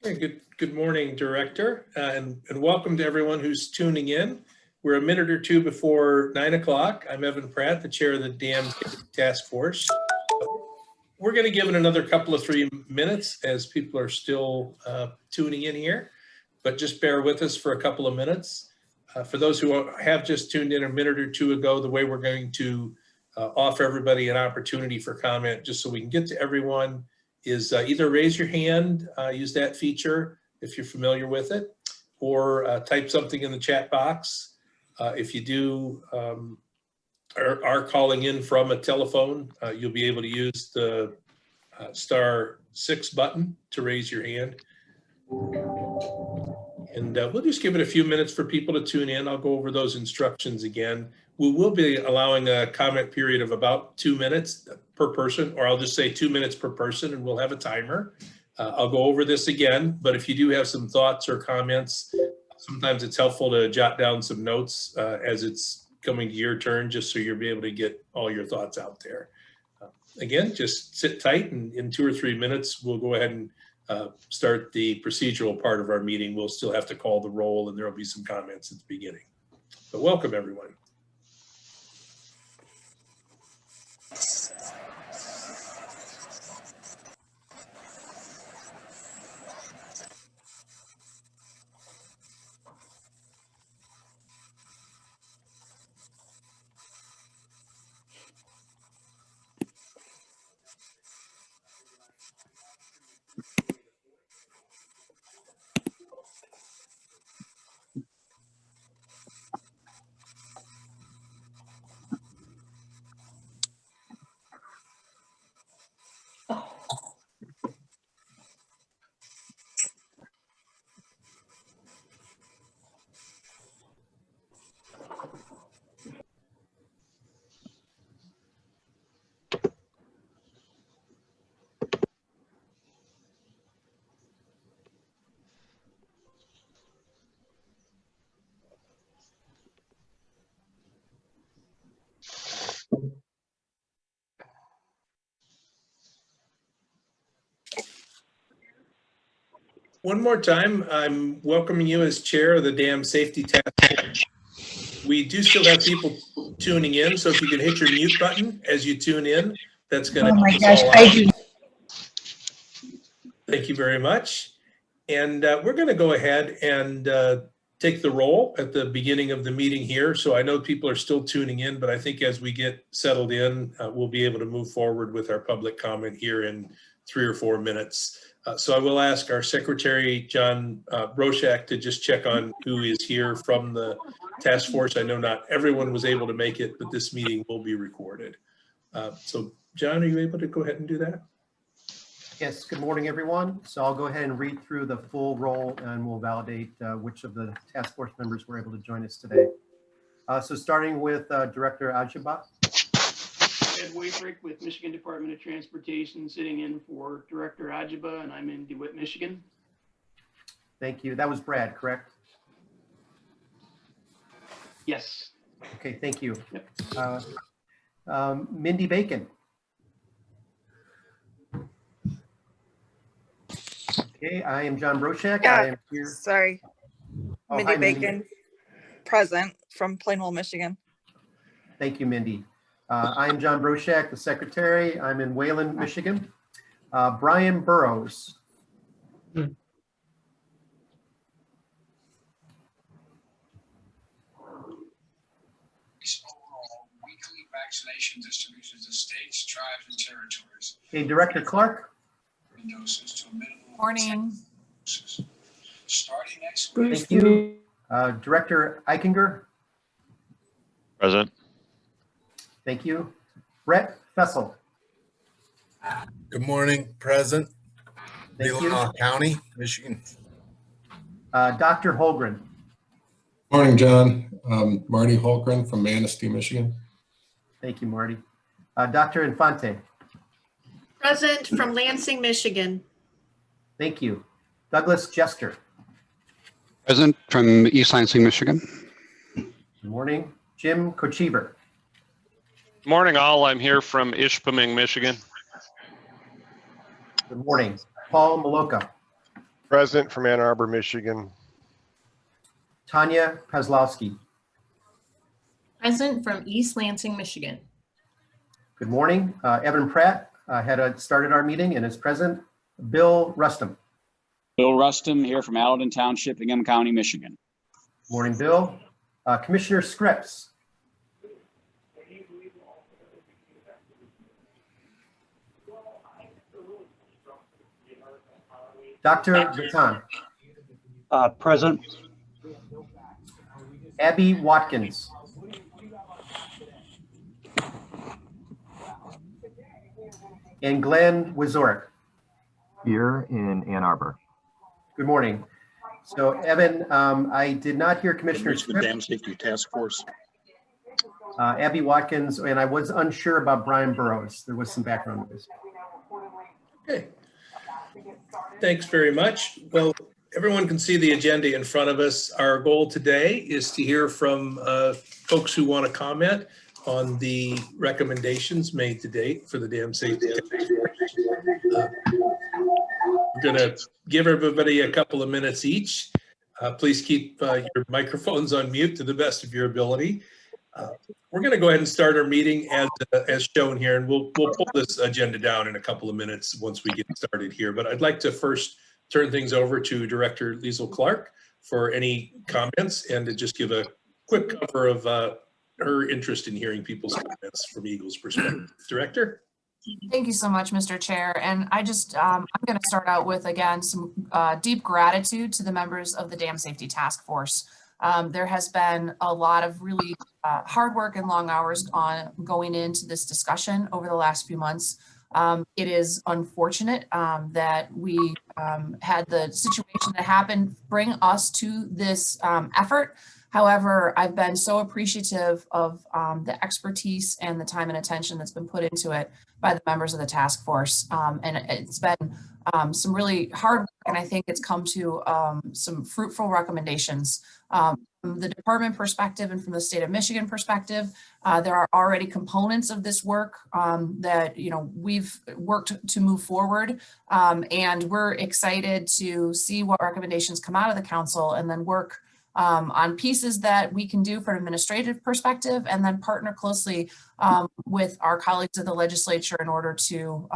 Hey, good morning, Director, and welcome to everyone who's tuning in. We're a minute or two before 9 o'clock. I'm Evan Pratt, the chair of the Dam Safety Task Force. We're going to give it another couple of 3 minutes as people are still tuning in here, but just bear with us for a couple of minutes. For those who have just tuned in a minute or two ago, the way we're going to offer everybody an opportunity for comment, just so we can get to everyone, is either raise your hand, use that feature if you're familiar with it, or type something in the chat box. If you do are calling in from a telephone, you'll be able to use the *6 button to raise your hand. And we'll just give it a few minutes for people to tune in. I'll go over those instructions again. We will be allowing a comment period of about 2 minutes per person, or I'll just say 2 minutes per person, and we'll have a timer. I'll go over this again, but if you do have some thoughts or comments, sometimes it's helpful to jot down some notes as it's coming to your turn, just so you'll be able to get all your thoughts out there. Again, just sit tight, and in 2 or 3 minutes, we'll go ahead and start the procedural part of our meeting. We'll still have to call the roll, and there will be some comments at the beginning. But welcome, everyone. One more time, I'm welcoming you as chair of the Dam Safety Task Force. We do still have people tuning in, so if you can hit your mute button as you tune in, that's going to help us all out. Thank you very much. And we're going to go ahead and take the roll at the beginning of the meeting here. So I know people are still tuning in, but I think as we get settled in, we'll be able to move forward with our public comment here in 3 or 4 minutes. So I will ask our secretary, John Broshak, to just check on who is here from the task force. I know not everyone was able to make it, but this meeting will be recorded. So John, are you able to go ahead and do that? Yes, good morning, everyone. So I'll go ahead and read through the full roll, and we'll validate which of the task force members were able to join us today. So starting with Director Ajaba. Ed Wayfrick with Michigan Department of Transportation, sitting in for Director Ajaba, and I'm in DeWitt, Michigan. Thank you. That was Brad, correct? Yes. Okay, thank you. Yep. Mindy Bacon. Okay, I am John Broshak. Yeah, I am here. Sorry. Oh, Mindy hi, Mindy. Bacon, present from Plainville, Michigan. Thank you, Mindy. I am John Broshak, the secretary. I'm in Wayland, Michigan. Brian Burrows. Weekly vaccination distributions to states, tribes, and territories. Okay, Director Clark. Doses to a minimum of Morning. 10 doses. Starting next week. Thank you. Director Eichinger. Present. Thank you. Brett Fessel. Good morning, Present. Thank you. County, Michigan. Dr. Holgren. Morning, John. Marty Holgren from Manistee, Michigan. Thank you, Marty. Dr. Infante. Present from Lansing, Michigan. Thank you. Douglas Jester. Present from East Lansing, Michigan. Good morning. Jim Kochever. Morning, all. I'm here from Ishpeming, Michigan. Good morning. Paul Maloka. Present from Ann Arbor, Michigan. Tanya Kozlowski. Present from East Lansing, Michigan. Good morning. Evan Pratt had started our meeting and is present. Bill Rustum. Bill Rustum here from Alden Township, Ingham County, Michigan. Morning, Bill. Commissioner Scripps. Dr. Vatan. Present. Abby Watkins. And Glenn Wazorek. Here in Ann Arbor. Good morning. So Evan, I did not hear Commissioner Michigan Dam Scripps, Safety Taskforce. Abby Watkins, and I was unsure about Brian Burrows. There was some background noise. Okay. Thanks very much. Well, everyone can see the agenda in front of us. Our goal today is to hear from folks who want to comment on the recommendations made to date for the Dam Safety Task Force. We're going to give everybody a couple of minutes each. Please keep your microphones on mute to the best of your ability. We're going to go ahead and start our meeting as shown here, and we'll pull this agenda down in a couple of minutes once we get started here. But I'd like to first turn things over to Director Liesl Clark for any comments and to just give a quick cover of her interest in hearing people's comments from Eagle's perspective. Director? Thank you so much, Mr. Chair. And I just, I'm going to start out with, again, some deep gratitude to the members of the Dam Safety Task Force. There has been a lot of really hard work and long hours on going into this discussion over the last few months. It is unfortunate that we had the situation that happened bring us to this effort. However, I've been so appreciative of the expertise and the time and attention that's been put into it by the members of the task force. And it's been some really hard work, and I think it's come to some fruitful recommendations. From the department perspective and from the state of Michigan perspective, there are already components of this work that we've worked to move forward, and we're excited to see what recommendations come out of the council and then work on pieces that we can do from an administrative perspective, and then partner closely with our colleagues of the legislature in order to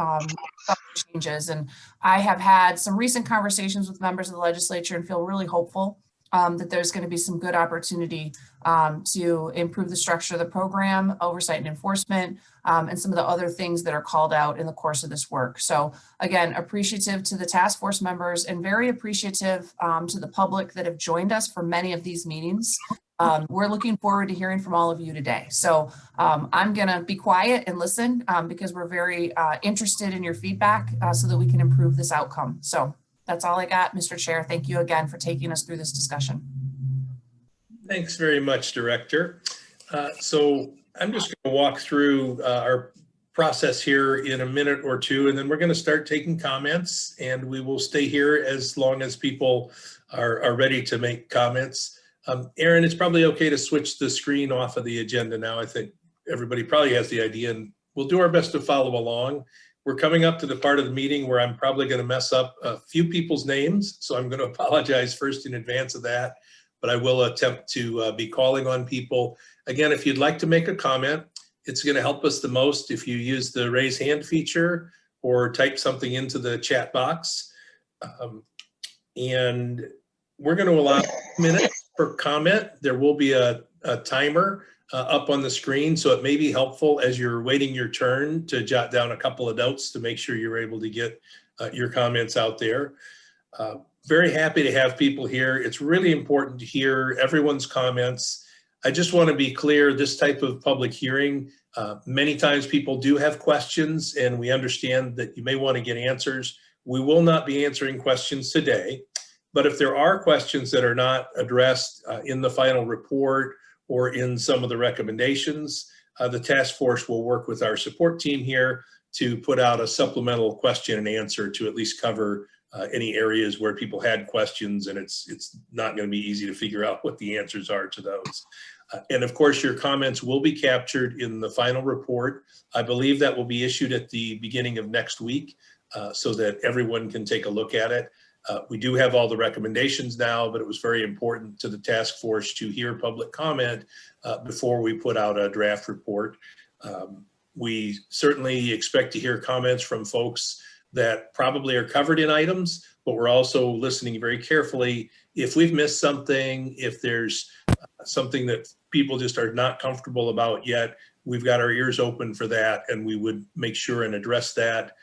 changes. And I have had some recent conversations with members of the legislature and feel really hopeful that there's going to be some good opportunity to improve the structure of the program, oversight and enforcement, and some of the other things that are called out in the course of this work. So again, appreciative to the task force members and very appreciative to the public that have joined us for many of these meetings. We're looking forward to hearing from all of you today. So I'm going to be quiet and listen because we're very interested in your feedback so that we can improve this outcome. So that's all I got, Mr. Chair. Thank you again for taking us through this discussion. Thanks very much, Director. So I'm just going to walk through our process here in a minute or two, and then we're going to start taking comments, and we will stay here as long as people are ready to make comments. Aaron, it's probably okay to switch the screen off of the agenda now. I think everybody probably has the idea, and we'll do our best to follow along. We're coming up to the part of the meeting where I'm probably going to mess up a few people's names, so I'm going to apologize first in advance of that, but I will attempt to be calling on people. Again, if you'd like to make a comment, it's going to help us the most if you use the raise hand feature or type something into the chat box. And we're going to allow a minute for comment. There will be a timer up on the screen, so it may be helpful as you're waiting your turn to jot down a couple of notes to make sure you're able to get your comments out there. Very happy to have people here. It's really important to hear everyone's comments. I just want to be clear, this type of public hearing, many times people do have questions, and we understand that you may want to get answers. We will not be answering questions today, but if there are questions that are not addressed in the final report or in some of the recommendations, the task force will work with our support team here to put out a supplemental question and answer to at least cover any areas where people had questions, and it's not going to be easy to figure out what the answers are to those. And of course, your comments will be captured in the final report. I believe that will be issued at the beginning of next week. so that everyone can take a look at it. We do have all the recommendations now, but it was very important to the task force to hear public comment before we put out a draft report. We certainly expect to hear comments from folks that probably are covered in items, but we're also listening very carefully. If we've missed something, if there's something that people just are not comfortable about yet, we've got our ears open for that, and we would make sure and address that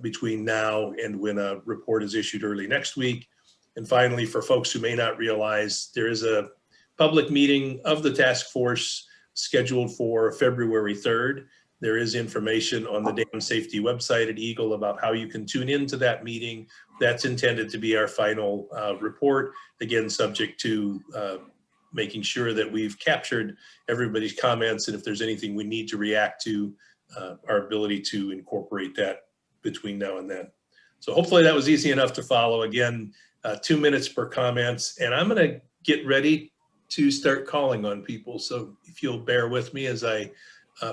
between now and when a report is issued early next week. And finally, for folks who may not realize, there is a public meeting of the task force scheduled for February 3rd. There is information on the dam safety website at Eagle about how you can tune into that meeting. That's intended to be our final report, again, subject to making sure that we've captured everybody's comments, and if there's anything we need to react to, our ability to incorporate that between now and then. So hopefully that was easy enough to follow. Again, 2 minutes per comments, and I'm going to get ready to start calling on people. So if you'll bear with me as I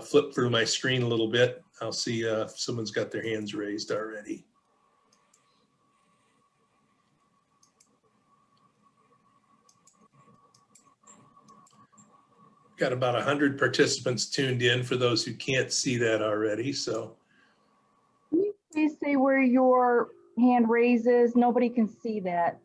flip through my screen a little bit, I'll see if someone's got their hands raised already. Got about 100 participants tuned in for those who can't see that already. So can you please say where your hand raises? Nobody can see that.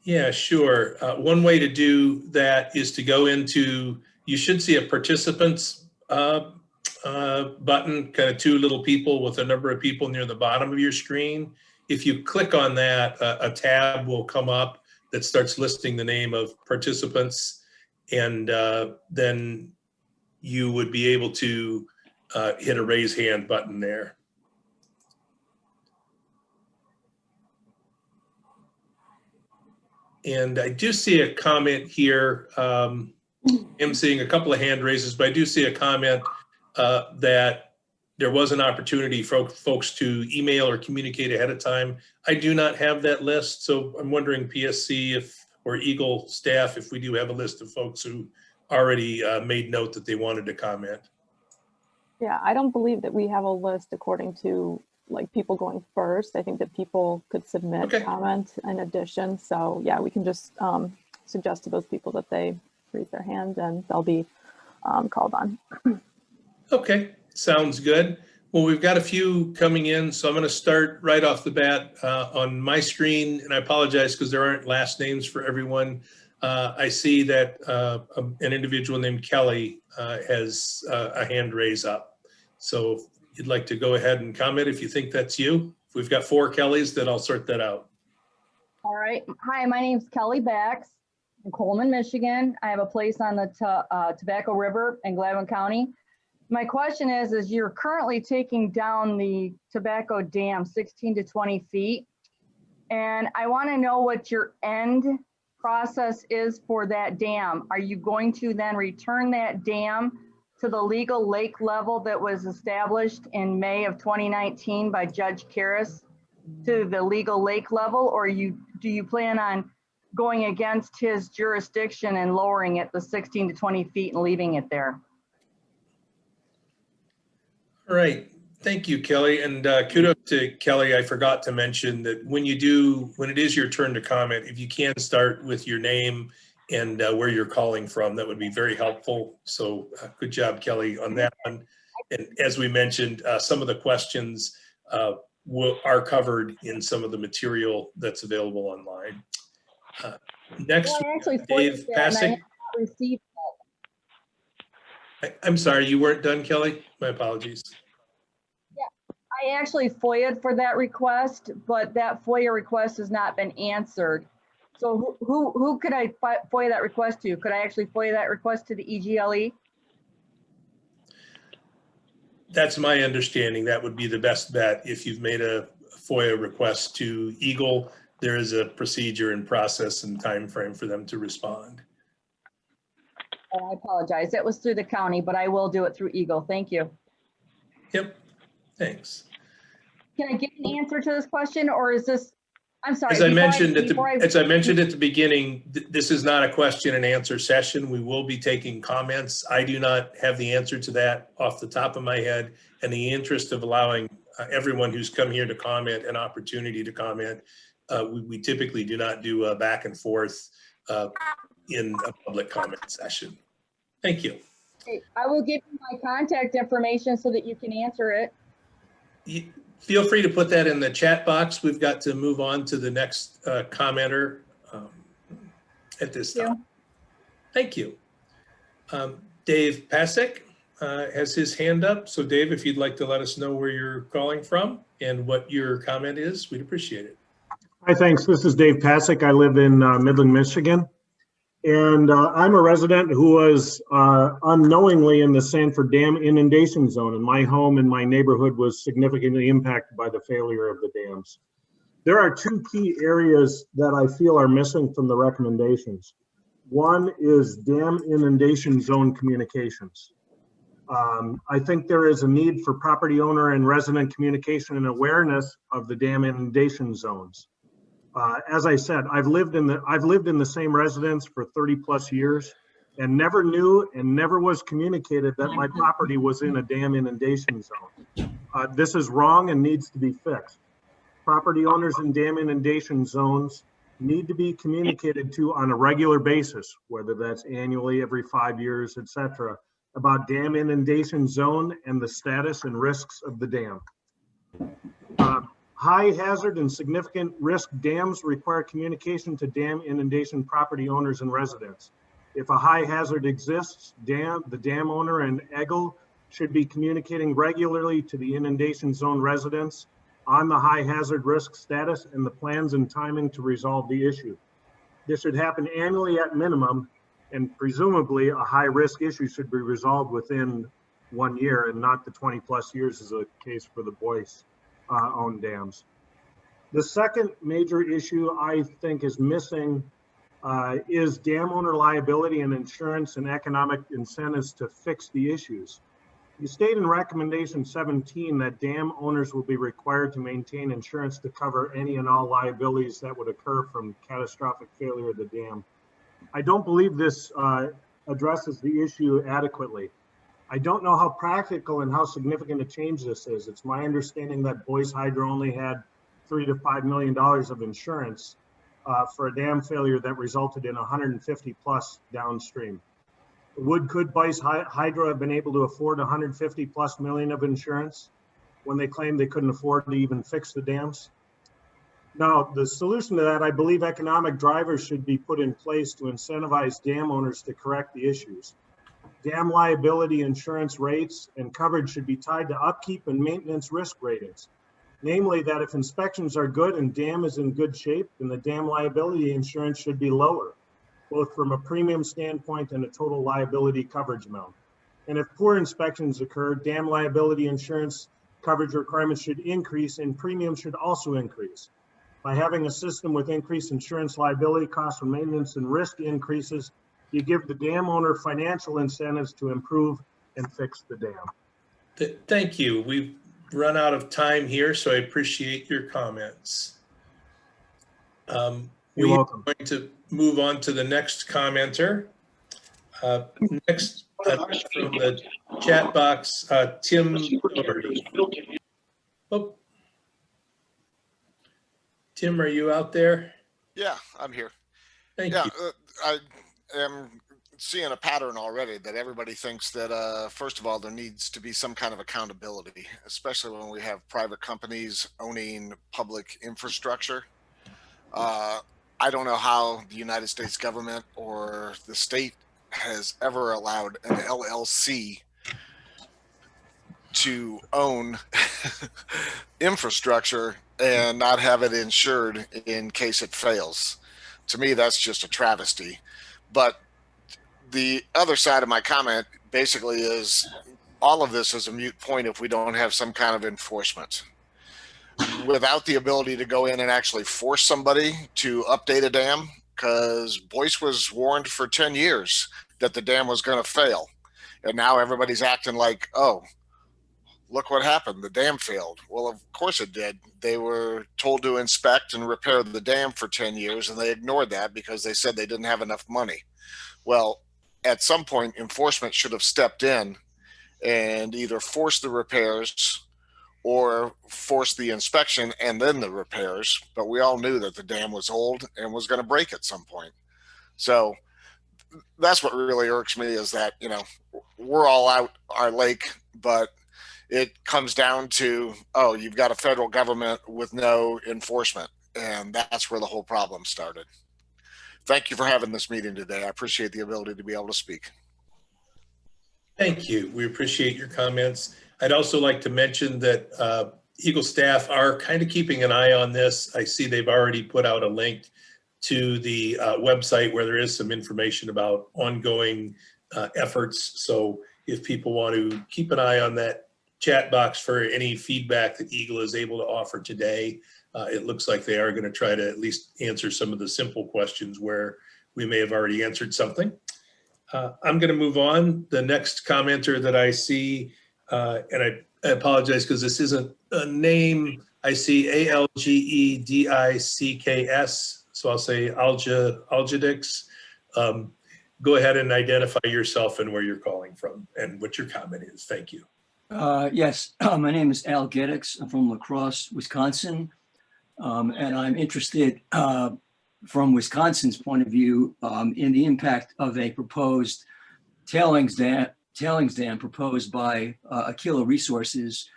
yeah, sure. One way to do that is to go into, you should see a participants button, kind of two little people with a number of people near the bottom of your screen. If you click on that, a tab will come up that starts listing the name of participants, and then you would be able to hit a raise hand button there. And I do see a comment here. I'm seeing a couple of hand raises, but I do see a comment that there was an opportunity for folks to email or communicate ahead of time. I do not have that list, so I'm wondering PSC or Eagle staff if we do have a list of folks who already made note that they wanted to comment. Yeah, I don't believe that we have a list according to like people going first. I think that people could submit comment in addition. So yeah, we can just suggest to those people that they raise their hand and they'll be called on. Okay, sounds good. Well, we've got a few coming in, so I'm going to start right off the bat on my screen, and I apologize because there aren't last names for everyone. I see that an individual named Kelly has a hand raise up. So if you'd like to go ahead and comment if you think that's you. If we've got 4 Kellys, then I'll sort that out. All right. Hi, my name's Kelly Bax in Coleman, Michigan. I have a place on the Tobacco River in Gladwin County. My question is you're currently taking down the Tobacco Dam 16 to 20 feet. And I want to know what your end process is for that dam. Are you going to then return that dam to the legal lake level that was established in May of 2019 by Judge Karras to the legal lake level, or do you plan on going against his jurisdiction and lowering it to 16 to 20 feet and leaving it there? All right, thank you, Kelly, and kudos to Kelly. I forgot to mention that when it is your turn to comment, if you can start with your name and where you're calling from, that would be very helpful. So good job, Kelly, on that one. And as we mentioned, some of the questions are covered in some of the material that's available online. Next, Dave Passig. I'm sorry, you weren't done, Kelly? My apologies. Yeah, I actually FOIA'd for that request, but that FOIA request has not been answered. So who could I FOIA that request to? Could I actually FOIA that request to the EGLE? That's my understanding. That would be the best bet. If you've made a FOIA request to Eagle, there is a procedure and process and time frame for them to respond. Oh, I apologize. That was through the county, but I will do it through Eagle. Thank you. Yep, thanks. Can I get an answer to this question, or is this I'm sorry. As I before mentioned at before as I mentioned at the beginning, this is not a question and answer session. We will be taking comments. I do not have the answer to that off the top of my head. In the interest of allowing everyone who's come here to comment an opportunity to comment, we typically do not do a back and forth in a public comment session. Thank you. Okay, I will give you my contact information so that you can answer it. Feel free to put that in the chat box. We've got to move on to the next commenter at this time. Thank you. Dave Pasek has his hand up. So Dave, if you'd like to let us know where you're calling from and what your comment is, we'd appreciate it. Hi, thanks. This is Dave Pasek. I live in Midland, Michigan. And I'm a resident who was unknowingly in the Sanford Dam inundation zone, and my home and my neighborhood was significantly impacted by the failure of the dams. There are two key areas that I feel are missing from the recommendations. One is dam inundation zone communications. I think there is a need for property owner and resident communication and awareness of the dam inundation zones. As I said, I've lived in the same residence for 30 plus years and never knew and never was communicated that my property was in a dam inundation zone. This is wrong and needs to be fixed. Property owners in dam inundation zones need to be communicated to on a regular basis, whether that's annually, every 5 years, etc., about dam inundation zone and the status and risks of the dam. High hazard and significant risk dams require communication to dam inundation property owners and residents. If a high hazard exists, the dam owner and EGLE should be communicating regularly to the inundation zone residents on the high hazard risk status and the plans and timing to resolve the issue. This should happen annually at minimum, and presumably a high risk issue should be resolved within 1 year and not the 20 plus years as the case for the Boyce owned dams. The second major issue I think is missing is dam owner liability and insurance and economic incentives to fix the issues. You state in recommendation 17 that dam owners will be required to maintain insurance to cover any and all liabilities that would occur from catastrophic failure of the dam. I don't believe this addresses the issue adequately. I don't know how practical and how significant a change this is. It's my understanding that Boyce Hydro only had $3 to $5 million of insurance for a dam failure that resulted in 150 plus downstream. Could Boyce Hydro have been able to afford 150 plus million of insurance when they claimed they couldn't afford to even fix the dams? Now, the solution to that, I believe economic drivers should be put in place to incentivize dam owners to correct the issues. Dam liability insurance rates and coverage should be tied to upkeep and maintenance risk ratings. Namely, that if inspections are good and dam is in good shape, then the dam liability insurance should be lower, both from a premium standpoint and a total liability coverage amount. And if poor inspections occur, dam liability insurance coverage requirements should increase and premiums should also increase. By having a system with increased insurance liability costs and maintenance and risk increases, you give the dam owner financial incentives to improve and fix the dam. Thank you. We've run out of time here, so I appreciate your comments. You're welcome. We're going to move on to the next commenter. Next, from the chat box, Tim Doherty. Oh. Tim, are you out there? Yeah, I'm here. Thank you. I am seeing a pattern already that everybody thinks that, first of all, there needs to be some kind of accountability, especially when we have private companies owning public infrastructure. I don't know how the United States government or the state has ever allowed an LLC to own infrastructure and not have it insured in case it fails. To me, that's just a travesty. But the other side of my comment basically is all of this is a moot point if we don't have some kind of enforcement. Without the ability to go in and actually force somebody to update a dam, because Boyce was warned for 10 years that the dam was going to fail. And now everybody's acting like, oh, look what happened. The dam failed. Well, of course it did. They were told to inspect and repair the dam for 10 years, and they ignored that because they said they didn't have enough money. Well, at some point, enforcement should have stepped in and either forced the repairs or forced the inspection and then the repairs. But we all knew that the dam was old and was going to break at some point. So that's what really irks me, is that, you know, we're all out our lake, but it comes down to, oh, you've got a federal government with no enforcement. And that's where the whole problem started. Thank you for having this meeting today. I appreciate the ability to be able to speak. Thank you. We appreciate your comments. I'd also like to mention that Eagle staff are kind of keeping an eye on this. I see they've already put out a link to the website where there is some information about ongoing efforts. So if people want to keep an eye on that chat box for any feedback that Eagle is able to offer today, it looks like they are going to try to at least answer some of the simple questions where we may have already answered something. I'm going to move on. The next commenter that I see, and I apologize because this isn't a name, I see ALGEDICKS, so I'll say Algedix. Go ahead and identify yourself and where you're calling from and what your comment is. Thank you. Yes, my name is Al Gedix. I'm from La Crosse, Wisconsin, and I'm interested from Wisconsin's point of view in the impact of a proposed tailings dam proposed by Aquila Resources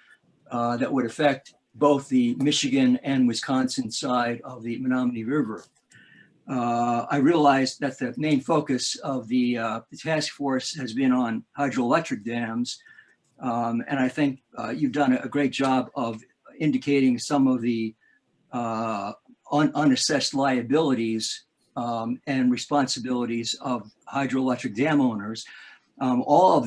that would affect both the Michigan and Wisconsin side of the Menominee River. I realize that the main focus of the task force has been on hydroelectric dams, and I think you've done a great job of indicating some of the unassessed liabilities and responsibilities of hydroelectric dam owners. All of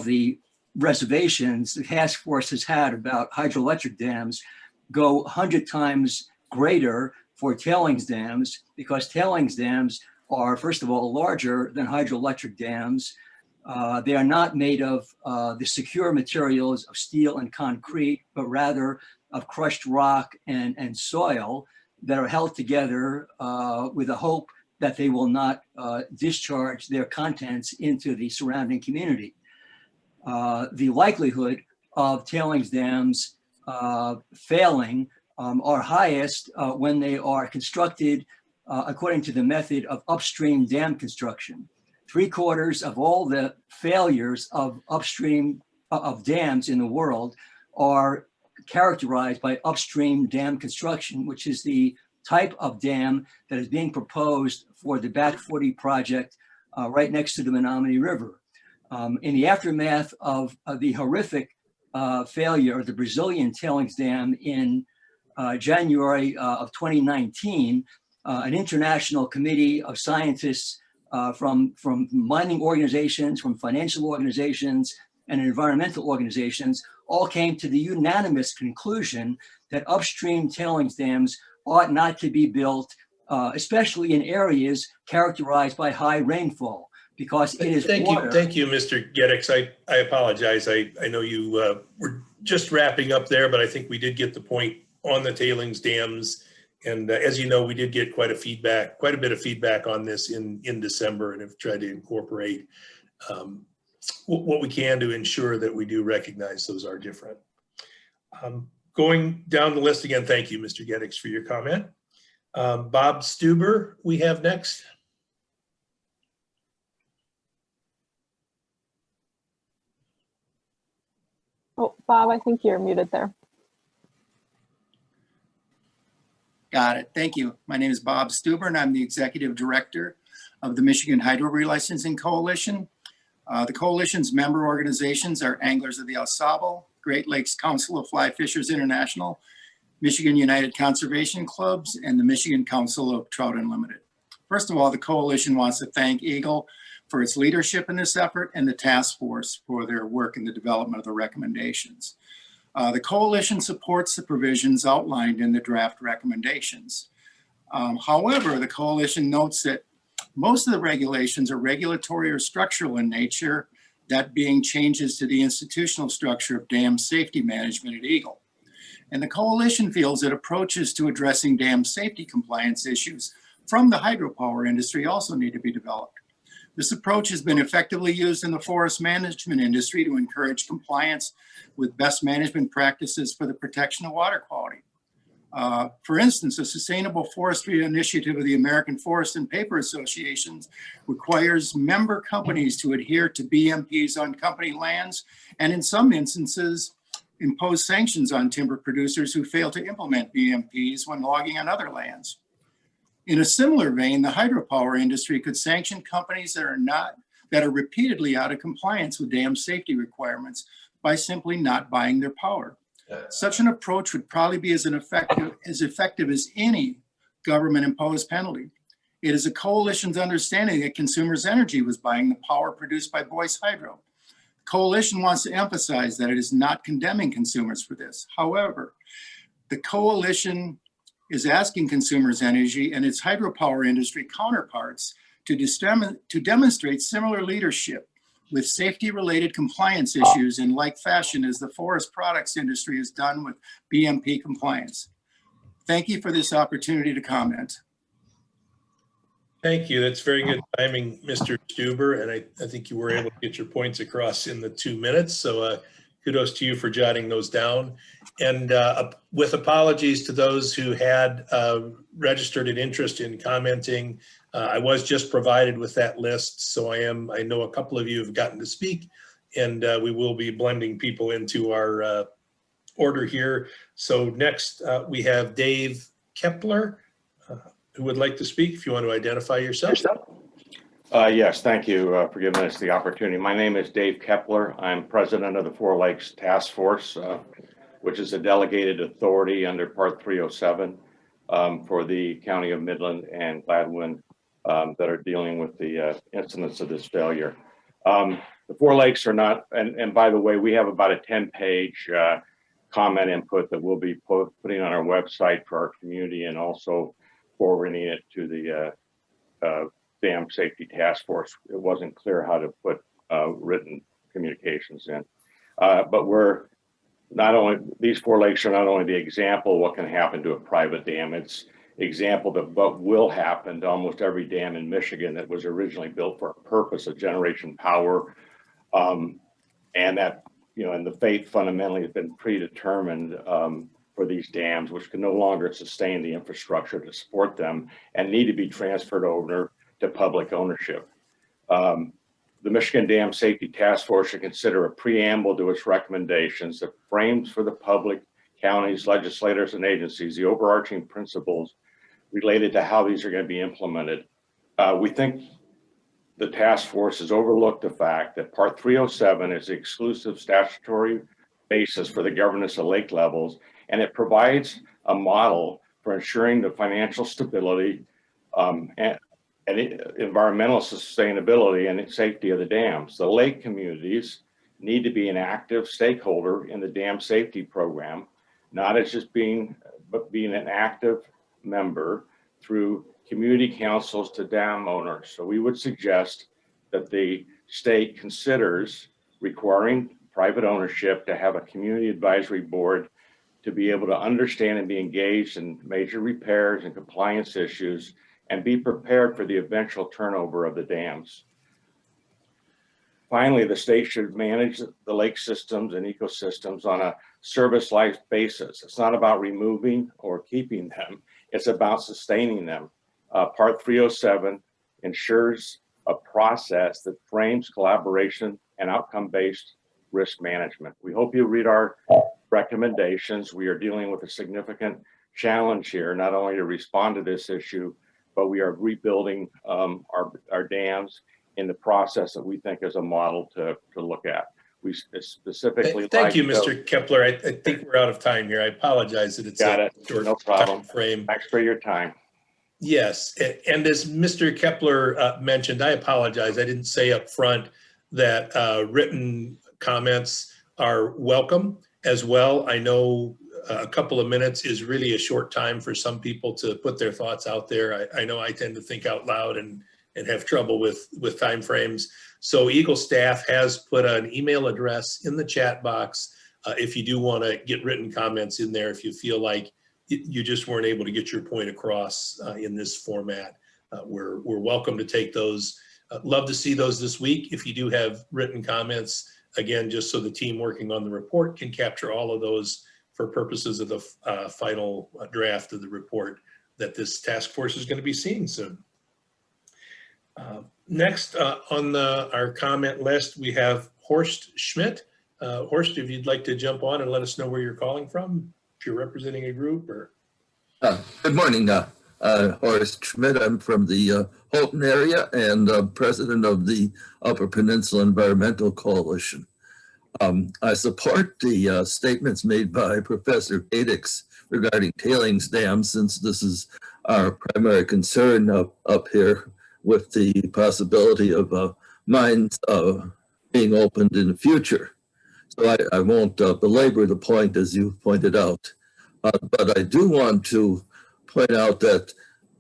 the reservations the task force has had about hydroelectric dams go 100 times greater for tailings dams, because tailings dams are, first of all, larger than hydroelectric dams. They are not made of the secure materials of steel and concrete, but rather of crushed rock and soil that are held together with a hope that they will not discharge their contents into the surrounding community. The likelihood of tailings dams failing are highest when they are constructed according to the method of upstream dam construction. 3/4 of all the failures of upstream of dams in the world are characterized by upstream dam construction, which is the type of dam that is being proposed for the Back 40 project right next to the Menominee River. In the aftermath of the horrific failure of the Brazilian tailings dam in January of 2019, an international committee of scientists from mining organizations, from financial organizations, and environmental organizations all came to the unanimous conclusion that upstream tailings dams ought not to be built, especially in areas characterized by high rainfall, because it is water. Thank you, Mr. Gedix. I apologize. I know you were just wrapping up there, but I think we did get the point on the tailings dams. And as you know, we did get quite a bit of feedback on this in December, and have tried to incorporate what we can to ensure that we do recognize those are different. Going down the list again, thank you, Mr. Gedix, for your comment. Bob Stuber, we have next. Oh, Bob, I think you're muted there. Got it. Thank you. My name is Bob Stuber, and I'm the Executive Director of the Michigan Hydro Relicensing Coalition. The coalition's member organizations are Anglers of the Au Sable, Great Lakes Council of Fly Fishers International, Michigan United Conservation Clubs, and the Michigan Council of Trout Unlimited. First of all, the coalition wants to thank Eagle for its leadership in this effort and the task force for their work in the development of the recommendations. The coalition supports the provisions outlined in the draft recommendations. However, the coalition notes that most of the regulations are regulatory or structural in nature, that being changes to the institutional structure of dam safety management at Eagle. And the coalition feels that approaches to addressing dam safety compliance issues from the hydropower industry also need to be developed. This approach has been effectively used in the forest management industry to encourage compliance with best management practices for the protection of water quality. For instance, a sustainable forestry initiative of the American Forest and Paper Associations requires member companies to adhere to BMPs on company lands, and in some instances, impose sanctions on timber producers who fail to implement BMPs when logging on other lands. In a similar vein, the hydropower industry could sanction companies that are repeatedly out of compliance with dam safety requirements by simply not buying their power. Such an approach would probably be as effective as any government-imposed penalty. It is a coalition's understanding that Consumers Energy was buying the power produced by Boyce Hydro. The coalition wants to emphasize that it is not condemning consumers for this. However, the coalition is asking Consumers Energy and its hydropower industry counterparts to demonstrate similar leadership with safety-related compliance issues in like fashion as the forest products industry has done with BMP compliance. Thank you for this opportunity to comment. Thank you. That's very good timing, Mr. Stuber, and I think you were able to get your points across in the 2 minutes. So kudos to you for jotting those down. And with apologies to those who had registered an interest in commenting, I was just provided with that list. So I know a couple of you have gotten to speak, and we will be blending people into our order here. So next we have Dave Kepler, who would like to speak. If you want to identify yourself. Yes, thank you for giving us the opportunity. My name is Dave Kepler. I'm president of the Four Lakes Task Force, which is a delegated authority under Part 307 for the County of Midland and Gladwin that are dealing with the incidents of this failure. The Four Lakes are not, and by the way, we have about a 10-page comment input that we'll be putting on our website for our community and also forwarding it to the Dam Safety Task Force. It wasn't clear how to put written communications in. But we're not only, these Four Lakes are not only the example of what can happen to a private dam, it's example of what will happen to almost every dam in Michigan that was originally built for a purpose of generation power. And that, you know, and the fate fundamentally has been predetermined for these dams, which can no longer sustain the infrastructure to support them and need to be transferred over to public ownership. The Michigan Dam Safety Task Force should consider a preamble to its recommendations that frames for the public, counties, legislators, and agencies the overarching principles related to how these are going to be implemented. We think the task force has overlooked the fact that Part 307 is the exclusive statutory basis for the governance of lake levels, and it provides a model for ensuring the financial stability and environmental sustainability and safety of the dams. The lake communities need to be an active stakeholder in the dam safety program, not as just but being an active member through community councils to dam owners. So we would suggest that the state considers requiring private ownership to have a community advisory board to be able to understand and be engaged in major repairs and compliance issues and be prepared for the eventual turnover of the dams. Finally, the state should manage the lake systems and ecosystems on a service life basis. It's not about removing or keeping them. It's about sustaining them. Part 307 ensures a process that frames collaboration and outcome-based risk management. We hope you read our recommendations. We are dealing with a significant challenge here, not only to respond to this issue, but we are rebuilding our dams in the process that we think is a model to look at. We specifically Thank you, Mr. Kepler. I think we're out of time here. I apologize that it's a short no problem. time frame. Thanks for your time. Yes, and as Mr. Kepler mentioned, I apologize. I didn't say up front that written comments are welcome as well. I know a couple of minutes is really a short time for some people to put their thoughts out there. I know I tend to think out loud and and have trouble with timeframes. So Eagle staff has put an email address in the chat box if you do want to get written comments in there, if you feel like you just weren't able to get your point across in this format. We're welcome to take those. Love to see those this week. If you do have written comments, again, just so the team working on the report can capture all of those for purposes of the final draft of the report that this task force is going to be seeing soon. Next on our comment list, we have Horst Schmidt. Horst, if you'd like to jump on and let us know where you're calling from, if you're representing a group or. Good morning, Horst Schmidt. I'm from the Holton area and president of the Upper Peninsula Environmental Coalition. I support the statements made by Professor Kadix regarding tailings dams, since this is our primary concern up here with the possibility of mines being opened in the future. So I won't belabor the point, as you pointed out, but I do want to point out that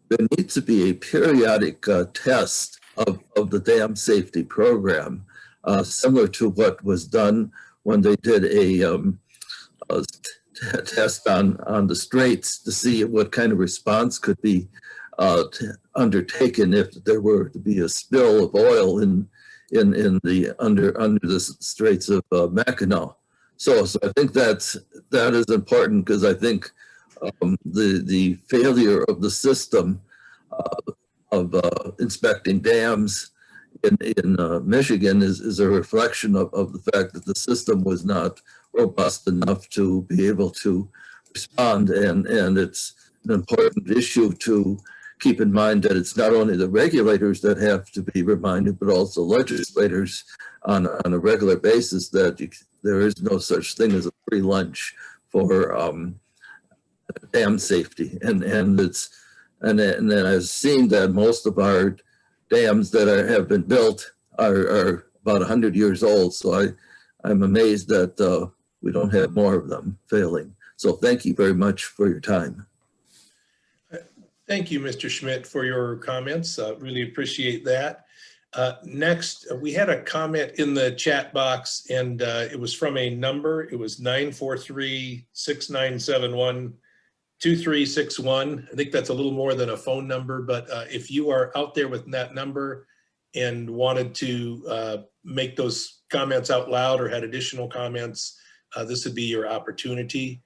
there needs to be a periodic test of the dam safety program, similar to what was done when they did a test on the straits to see what kind of response could be undertaken if there were to be a spill of oil in the under the straits of Mackinac. So I think that is important, because I think the failure of the system of inspecting dams in Michigan is a reflection of the fact that the system was not robust enough to be able to respond. And it's an important issue to keep in mind that it's not only the regulators that have to be reminded, but also legislators on a regular basis that there is no such thing as a free lunch for dam safety. And then I've seen that most of our dams that have been built are about 100 years old. So I'm amazed that we don't have more of them failing. So thank you very much for your time. Thank you, Mr. Schmidt, for your comments. Really appreciate that. Next, we had a comment in the chat box, and it was from a number. It was 943-6971-2361. I think that's a little more than a phone number, but if you are out there with that number and wanted to make those comments out loud or had additional comments, this would be your opportunity.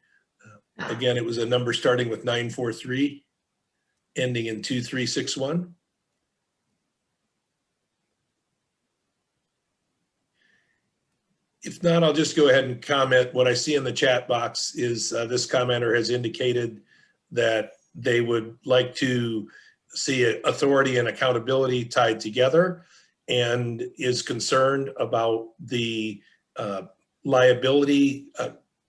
Again, it was a number starting with 943. Ending in 2361. If not, I'll just go ahead and comment. What I see in the chat box is this commenter has indicated that they would like to see authority and accountability tied together, and is concerned about the liability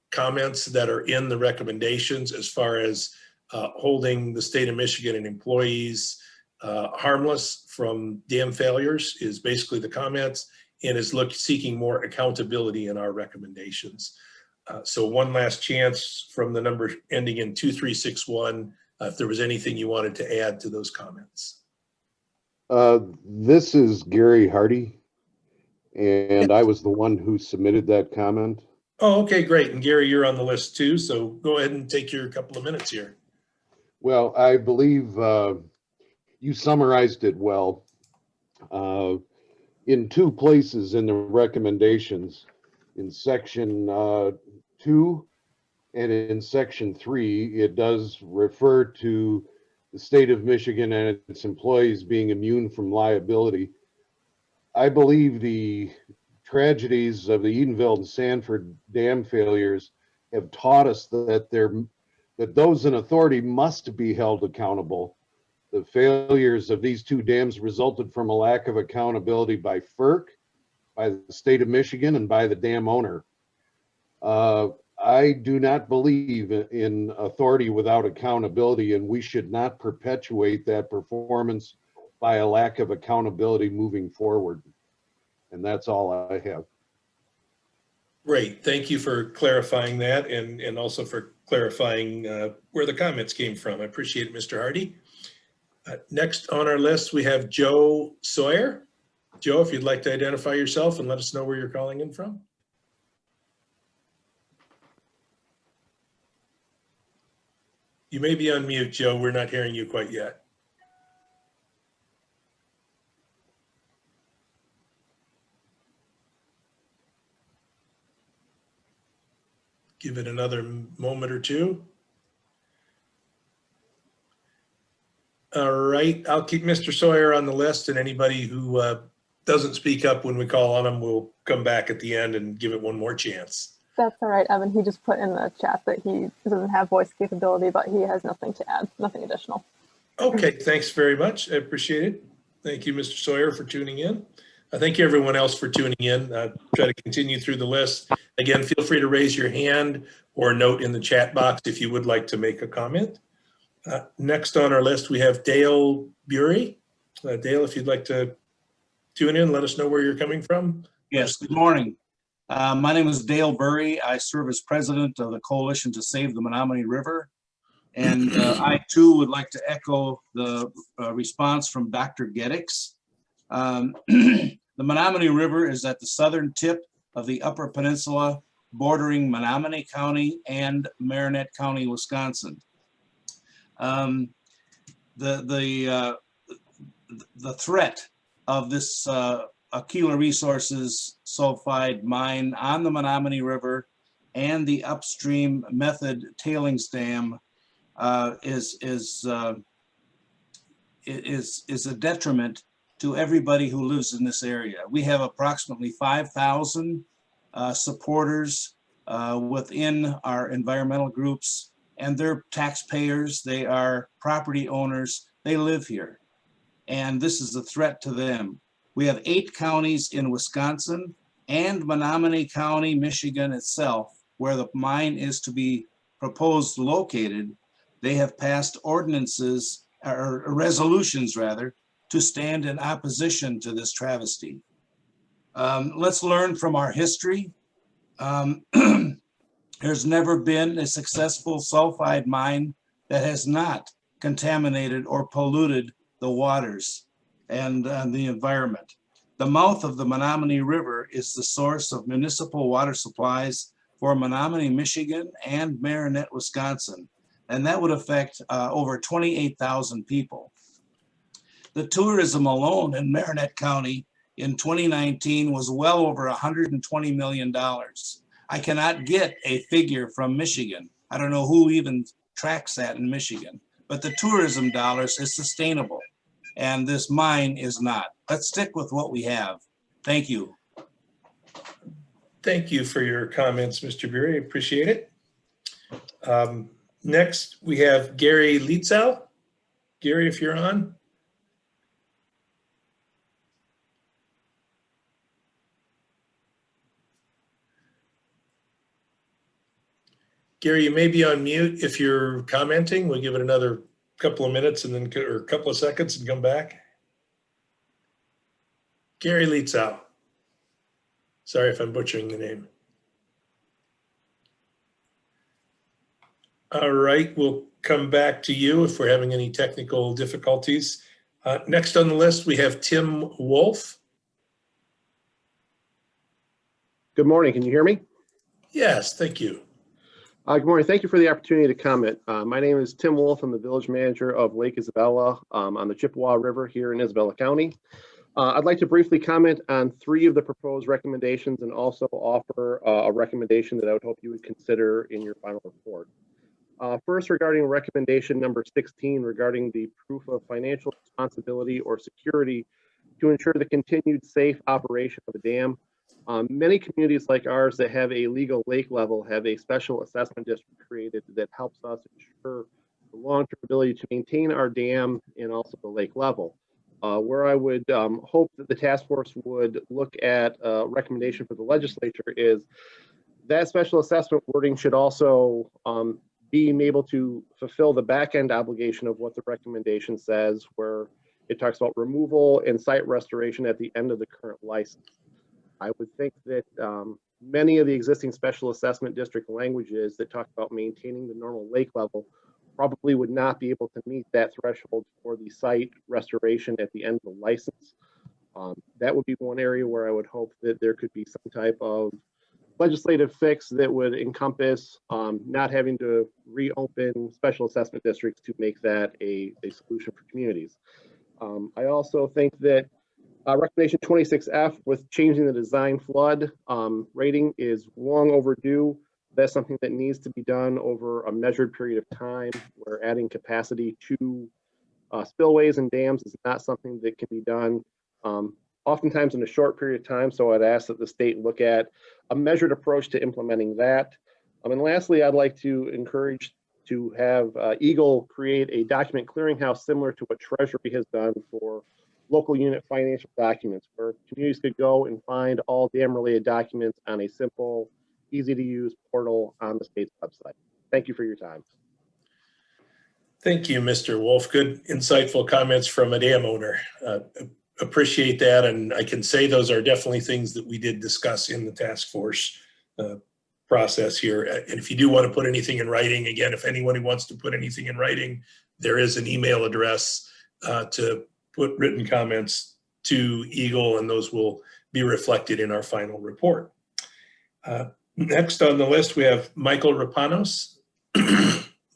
comments that are in the recommendations as far as holding the state of Michigan and employees harmless from dam failures is basically the comments, and is seeking more accountability in our recommendations. So one last chance from the number ending in 2361, if there was anything you wanted to add to those comments. This is Gary Hardy, and I was the one who submitted that comment. Oh, okay, great. And Gary, you're on the list too, so go ahead and take your couple of minutes here. Well, I believe you summarized it well. In two places in the recommendations, in section 2 and in section 3, it does refer to the state of Michigan and its employees being immune from liability. I believe the tragedies of the Edenville and Sanford dam failures have taught us that those in authority must be held accountable. The failures of these two dams resulted from a lack of accountability by FERC, by the state of Michigan, and by the dam owner. I do not believe in authority without accountability, and we should not perpetuate that performance by a lack of accountability moving forward. And that's all I have. Great, thank you for clarifying that, and also for clarifying where the comments came from. I appreciate it, Mr. Hardy. Next on our list, we have Joe Sawyer. Joe, if you'd like to identify yourself and let us know where you're calling in from. You may be on mute, Joe. We're not hearing you quite yet. Give it another moment or two. All right, I'll keep Mr. Sawyer on the list, and anybody who doesn't speak up when we call on him, we'll come back at the end and give it one more chance. That's all right, Evan. He just put in the chat that he doesn't have voice capability, but he has nothing to add, nothing additional. Okay, thanks very much. I appreciate it. Thank you, Mr. Sawyer, for tuning in. Thank you, everyone else, for tuning in. Try to continue through the list. Again, feel free to raise your hand or note in the chat box if you would like to make a comment. Next on our list, we have Dale Bury. Dale, if you'd like to tune in, let us know where you're coming from. Yes, good morning. My name is Dale Bury. I serve as president of the Coalition to Save the Menominee River. And I too would like to echo the response from Dr. Geddix. The Menominee River is at the southern tip of the Upper Peninsula, bordering Menominee County and Marinette County, Wisconsin. The threat of this Aquila Resources sulfide mine on the Menominee River and the upstream method tailings dam is a detriment to everybody who lives in this area. We have approximately 5,000 supporters within our environmental groups, and they're taxpayers, they are property owners, they live here. And this is a threat to them. We have 8 counties in Wisconsin and Menominee County, Michigan itself, where the mine is to be proposed located. They have passed ordinances, or resolutions rather, to stand in opposition to this travesty. Let's learn from our history. There's never been a successful sulfide mine that has not contaminated or polluted the waters and the environment. The mouth of the Menominee River is the source of municipal water supplies for Menominee, Michigan and Marinette, Wisconsin. And that would affect over 28,000 people. The tourism alone in Marinette County in 2019 was well over $120 million. I cannot get a figure from Michigan. I don't know who even tracks that in Michigan, but the tourism dollars is sustainable and this mine is not. Let's stick with what we have. Thank you. Thank you for your comments, Mr. Bury. Appreciate it. Next, we have Gary Lietzow. Gary, if you're on. Gary, you may be on mute if you're commenting. We'll give it another couple of minutes and then, or a couple of seconds and come back. Gary Lietzow. Sorry if I'm butchering the name. All right, we'll come back to you if we're having any technical difficulties. Next on the list, we have Tim Wolf. Good morning, can you hear me? Yes, thank you. Good morning, thank you for the opportunity to comment. My name is Tim Wolf, I'm the village manager of Lake Isabella on the Chippewa River here in Isabella County. I'd like to briefly comment on 3 of the proposed recommendations and also offer a recommendation that I would hope you would consider in your final report. First, regarding recommendation number 16, regarding the proof of financial responsibility or security to ensure the continued safe operation of a dam. Many communities like ours that have a legal lake level have a special assessment district created that helps us ensure the long-term ability to maintain our dam and also the lake level. Where I would hope that the task force would look at a recommendation for the legislature is that special assessment wording should also being able to fulfill the back end obligation of what the recommendation says, where it talks about removal and site restoration at the end of the current license. I would think that many of the existing special assessment district languages that talk about maintaining the normal lake level probably would not be able to meet that threshold for the site restoration at the end of the license. That would be one area where I would hope that there could be some type of legislative fix that would encompass not having to reopen special assessment districts to make that a solution for communities. I also think that recommendation 26F with changing the design flood rating is long overdue. That's something that needs to be done over a measured period of time, where adding capacity to spillways and dams is not something that can be done oftentimes in a short period of time. So I'd ask that the state look at a measured approach to implementing that. And lastly, I'd like to encourage to have Eagle create a document clearinghouse similar to what Treasury has done for local unit financial documents, where communities could go and find all dam related documents on a simple, easy to use portal on the state's website. Thank you for your time. Thank you, Mr. Wolf. Good, insightful comments from a dam owner. Appreciate that. And I can say those are definitely things that we did discuss in the task force process here. And if you do want to put anything in writing, again, if anyone who wants to put anything in writing, there is an email address to put written comments to Eagle, and those will be reflected in our final report. Next on the list, we have Michael Rapanos.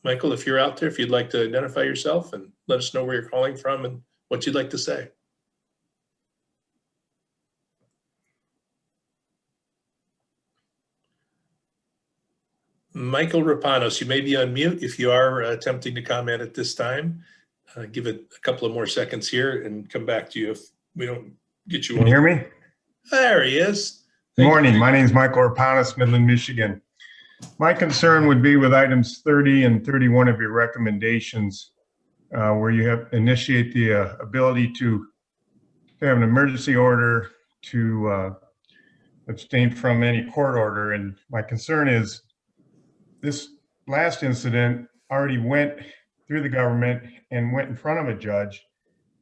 Michael, if you're out there, if you'd like to identify yourself and let us know where you're calling from and what you'd like to say. Michael Rapanos, you may be on mute if you are attempting to comment at this time. Give it a couple of more seconds here and come back to you if we don't get you on. Can you hear me? There he is. Good morning. My name is Michael Rapanos, Midland, Michigan. My concern would be with items 30 and 31 of your recommendations, where you have initiate the ability to have an emergency order to abstain from any court order. And my concern is this last incident already went through the government and went in front of a judge,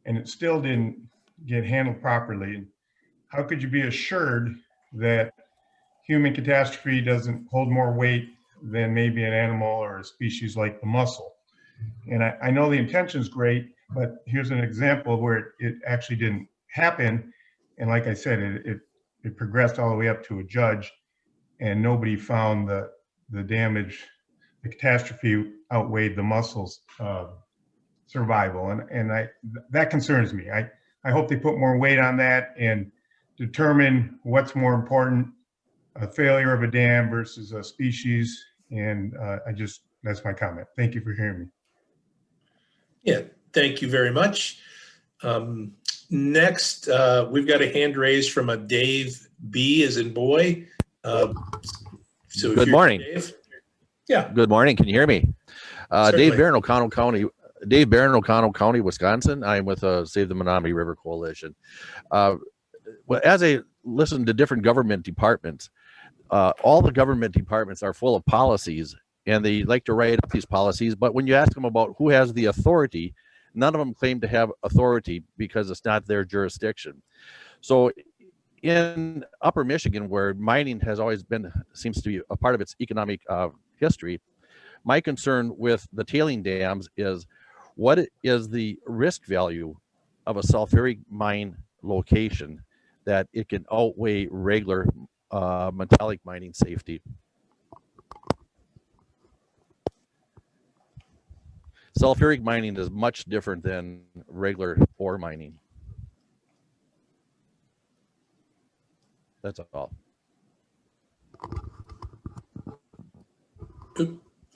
and it still didn't get handled properly. How could you be assured that human catastrophe doesn't hold more weight than maybe an animal or a species like the mussel? And I know the intention is great, but here's an example where it actually didn't happen. And like I said, it progressed all the way up to a judge, and nobody found the damage, the catastrophe outweighed the mussel's survival. And that concerns me. I hope they put more weight on that and determine what's more important, a failure of a dam versus a species. And that's my comment. Thank you for hearing me. Yeah, thank you very much. Next, we've got a hand raised from a Dave B as in boy. So good morning. Dave. Yeah. Good morning. Can you hear me? Dave Barron, O'Connell County. Dave Barron, O'Connell County, Wisconsin. I'm with Save the Menominee River Coalition. Well, as I listen to different government departments, all the government departments are full of policies, and they like to write up these policies. But when you ask them about who has the authority, none of them claim to have authority because it's not their jurisdiction. So in Upper Michigan, where mining has always been, seems to be a part of its economic history, my concern with the tailing dams is what is the risk value of a sulfuric mine location that it can outweigh regular metallic mining safety. Sulfuric mining is much different than regular ore mining. That's all.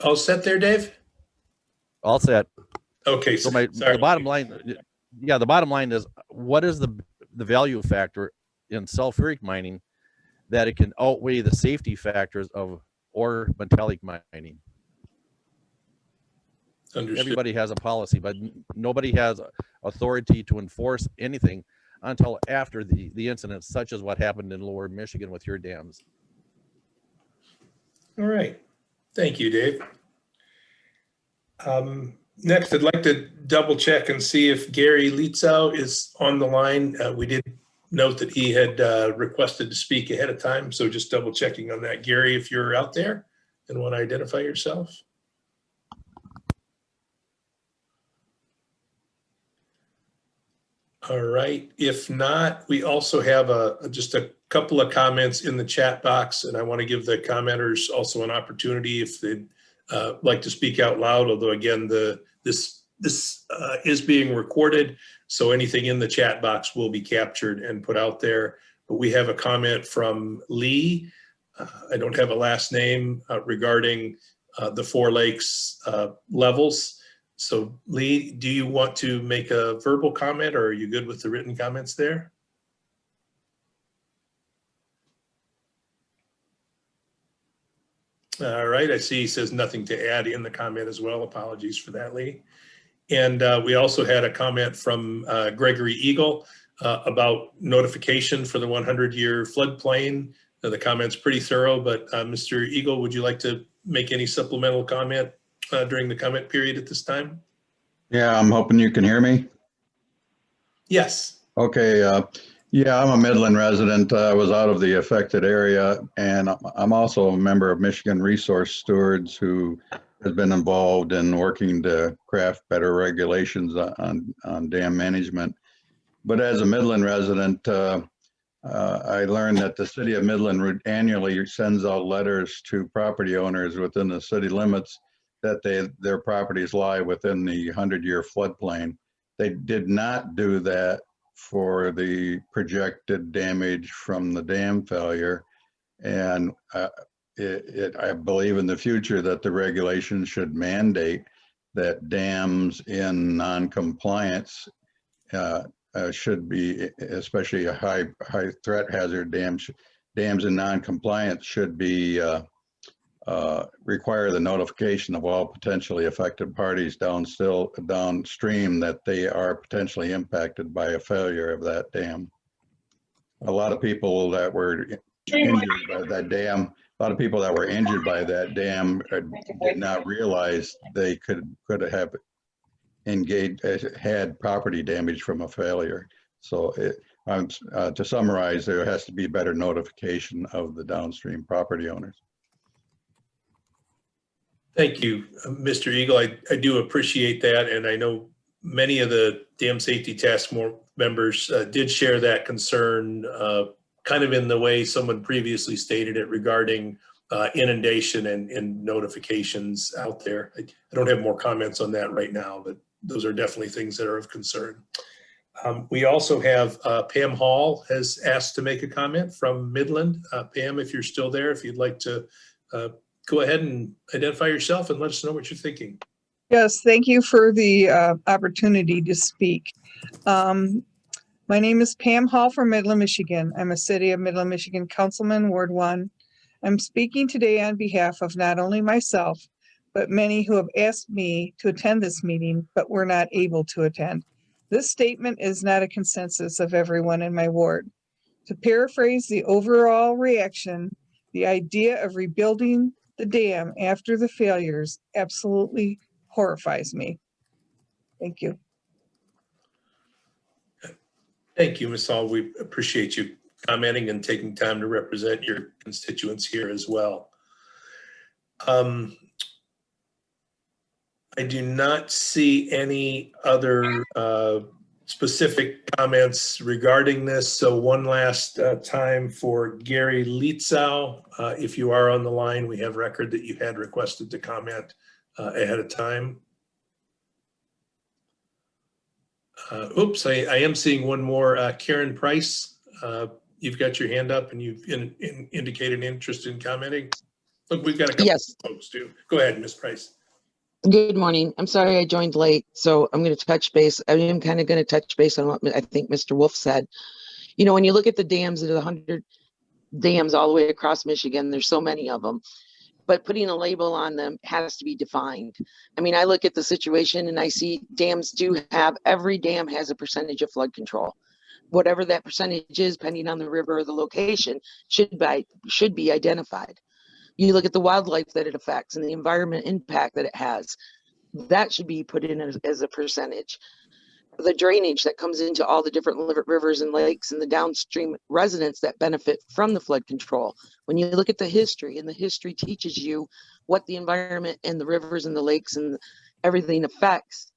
All set there, Dave? All set. Okay. So the bottom line, yeah, the bottom line is what is the value factor in sulfuric mining that it can outweigh the safety factors of ore metallic mining? Understood. Everybody has a policy, but nobody has authority to enforce anything until after the incident, such as what happened in Lower Michigan with your dams. All right. Thank you, Dave. Next, I'd like to double check and see if Gary Lietzau is on the line. We did note that he had requested to speak ahead of time, so just double checking on that. Gary, if you're out there and want to identify yourself. All right. If not, we also have just a couple of comments in the chat box, and I want to give the commenters also an opportunity if they'd like to speak out loud. Although again, this is being recorded, so anything in the chat box will be captured and put out there. But we have a comment from Lee. I don't have a last name regarding the Four Lakes levels. So Lee, do you want to make a verbal comment, or are you good with the written comments there? All right, I see he says nothing to add in the comment as well. Apologies for that, Lee. And we also had a comment from Gregory Eagle about notification for the 100-year floodplain. The comment's pretty thorough, but Mr. Eagle, would you like to make any supplemental comment during the comment period at this time? Yeah, I'm hoping you can hear me. Yes. Okay. Yeah, I'm a Midland resident. I was out of the affected area, and I'm also a member of Michigan Resource Stewards, who has been involved in working to craft better regulations on dam management. But as a Midland resident, I learned that the city of Midland annually sends out letters to property owners within the city limits that their properties lie within the 100-year floodplain. They did not do that for the projected damage from the dam failure. And I believe in the future that the regulation should mandate that dams in non-compliance should be, especially a high threat hazard dams in non-compliance should be require the notification of all potentially affected parties downstream that they are potentially impacted by a failure of that dam. A lot of people that were injured by that dam, did not realize they could have had property damage from a failure. So to summarize, there has to be better notification of the downstream property owners. Thank you, Mr. Eagle. I do appreciate that. And I know many of the Dam Safety Task Force members did share that concern kind of in the way someone previously stated it regarding inundation and notifications out there. I don't have more comments on that right now, but those are definitely things that are of concern. We also have Pam Hall has asked to make a comment from Midland. Pam, if you're still there, if you'd like to go ahead and identify yourself and let us know what you're thinking. Yes, thank you for the opportunity to speak. My name is Pam Hall from Midland, Michigan. I'm a City of Midland, Michigan Councilman, Ward 1. I'm speaking today on behalf of not only myself, but many who have asked me to attend this meeting, but were not able to attend. This statement is not a consensus of everyone in my ward. To paraphrase the overall reaction, the idea of rebuilding the dam after the failures absolutely horrifies me. Thank you. Thank you, Ms. Hall. We appreciate you commenting and taking time to represent your constituents here as well. I do not see any other specific comments regarding this. So one last time for Gary Lietzau. If you are on the line, we have record that you had requested to comment ahead of time. Oops, I am seeing one more. Karen Price, you've got your hand up and you've indicated interest in commenting. Look, we've got a couple of folks too. Go ahead, Ms. Price. Good morning. I'm sorry I joined late, so I'm going to touch base. I am kind of going to touch base on what I think Mr. Wolf said. You know, when you look at the dams, there's 100 dams all the way across Michigan. There's so many of them, but putting a label on them has to be defined. I mean, I look at the situation and I see dams every dam has a percentage of flood control. Whatever that percentage is, depending on the river or the location, should be identified. You look at the wildlife that it affects and the environment impact that it has. That should be put in as a percentage. The drainage that comes into all the different rivers and lakes and the downstream residents that benefit from the flood control. When you look at the history, and the history teaches you what the environment and the rivers and the lakes and everything affects,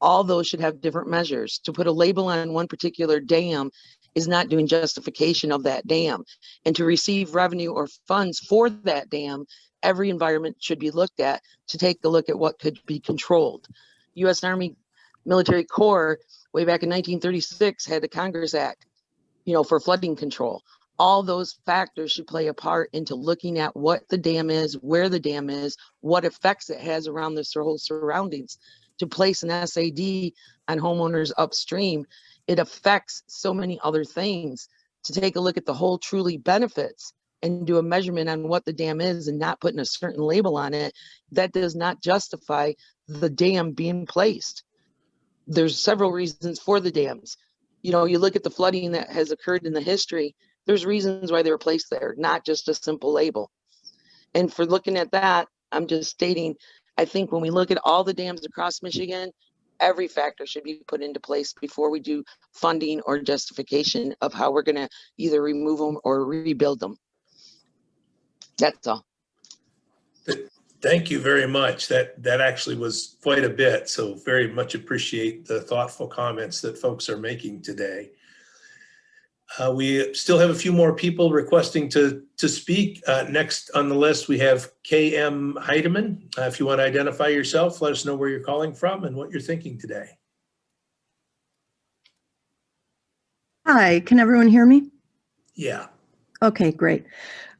All those should have different measures. To put a label on one particular dam is not doing justification of that dam. And to receive revenue or funds for that dam, every environment should be looked at to take a look at what could be controlled. U.S. Army Military Corps, way back in 1936, had the Congress Act, for flooding control. All those factors should play a part into looking at what the dam is, where the dam is, what effects it has around the whole surroundings. To place an SAD on homeowners upstream, it affects so many other things. To take a look at the whole truly benefits and do a measurement on what the dam is and not putting a certain label on it, that does not justify the dam being placed. There's several reasons for the dams. You look at the flooding that has occurred in the history, there's reasons why they were placed there, not just a simple label. And for looking at that, I'm just stating, I think when we look at all the dams across Michigan, every factor should be put into place before we do funding or justification of how we're going to either remove them or rebuild them. That's all. Thank you very much. That actually was quite a bit. So very much appreciate the thoughtful comments that folks are making today. We still have a few more people requesting to speak. Next on the list, we have KM Heidemann. If you want to identify yourself, let us know where you're calling from and what you're thinking today. Hi, can everyone hear me? Yeah. Okay, great.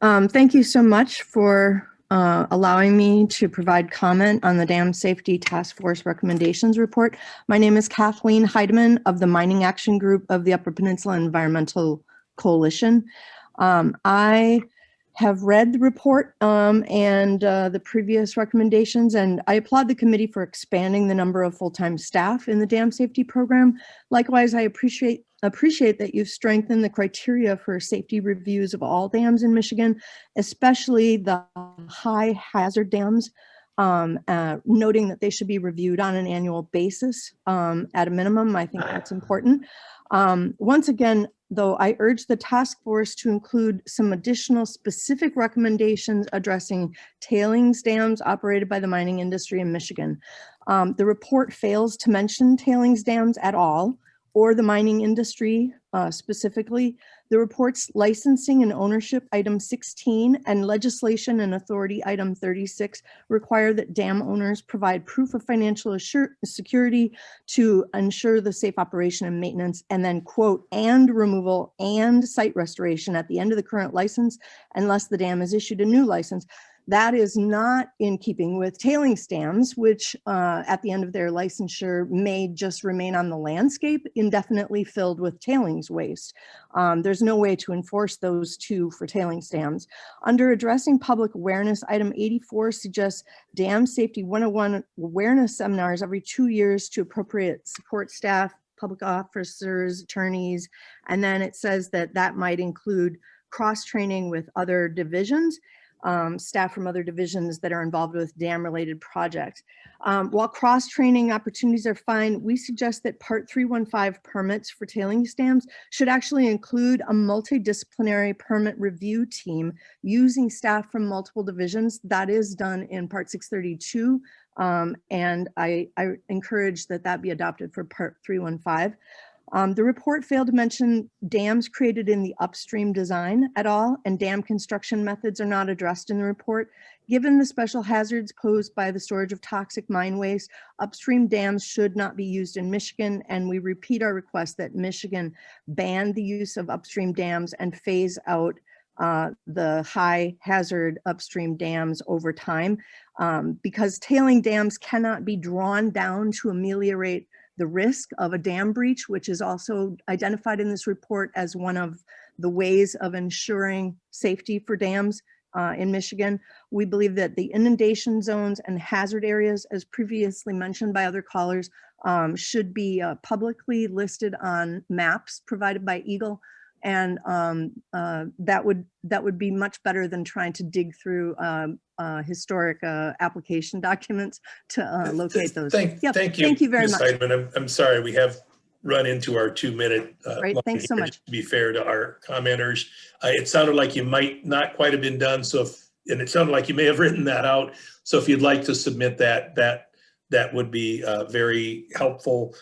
Thank you so much for allowing me to provide comment on the Dam Safety Task Force recommendations report. My name is Kathleen Heidemann of the Mining Action Group of the Upper Peninsula Environmental Coalition. I have read the report and the previous recommendations, and I applaud the committee for expanding the number of full-time staff in the dam safety program. Likewise, I appreciate that you've strengthened the criteria for safety reviews of all dams in Michigan, especially the high hazard dams, noting that they should be reviewed on an annual basis at a minimum. I think that's important. Once again, though, I urge the task force to include some additional specific recommendations addressing tailings dams operated by the mining industry in Michigan. The report fails to mention tailings dams at all, or the mining industry specifically. The report's licensing and ownership item 16 and legislation and authority item 36 require that dam owners provide proof of financial security to ensure the safe operation and maintenance, and then quote, and removal and site restoration at the end of the current license unless the dam is issued a new license. That is not in keeping with tailings dams, which at the end of their licensure may just remain on the landscape indefinitely filled with tailings waste. There's no way to enforce those two for tailings dams. Under addressing public awareness, item 84 suggests dam safety 101 awareness seminars every 2 years to appropriate support staff, public officers, attorneys, and then it says that that might include cross-training with other divisions. Staff from other divisions that are involved with dam-related projects. While cross-training opportunities are fine, we suggest that Part 315 permits for tailings dams should actually include a multidisciplinary permit review team using staff from multiple divisions. That is done in Part 632, and I encourage that that be adopted for Part 315. The report failed to mention dams created in the upstream design at all, and dam construction methods are not addressed in the report. Given the special hazards posed by the storage of toxic mine waste, upstream dams should not be used in Michigan, and we repeat our request that Michigan ban the use of upstream dams and phase out the high hazard upstream dams over time, because tailing dams cannot be drawn down to ameliorate the risk of a dam breach, which is also identified in this report as one of the ways of ensuring safety for dams in Michigan. We believe that the inundation zones and hazard areas, as previously mentioned by other callers, should be publicly listed on maps provided by Eagle, and that would be much better than trying to dig through historic application documents to locate those. Thank you. Thank you very Ms. much. Heidemann. I'm sorry, we have run into our 2-minute Right, line thanks so here, much. to be fair to our commenters. It sounded like you might not quite have been done, and it sounded like you may have written that out. So if you'd like to submit that that would be very helpful.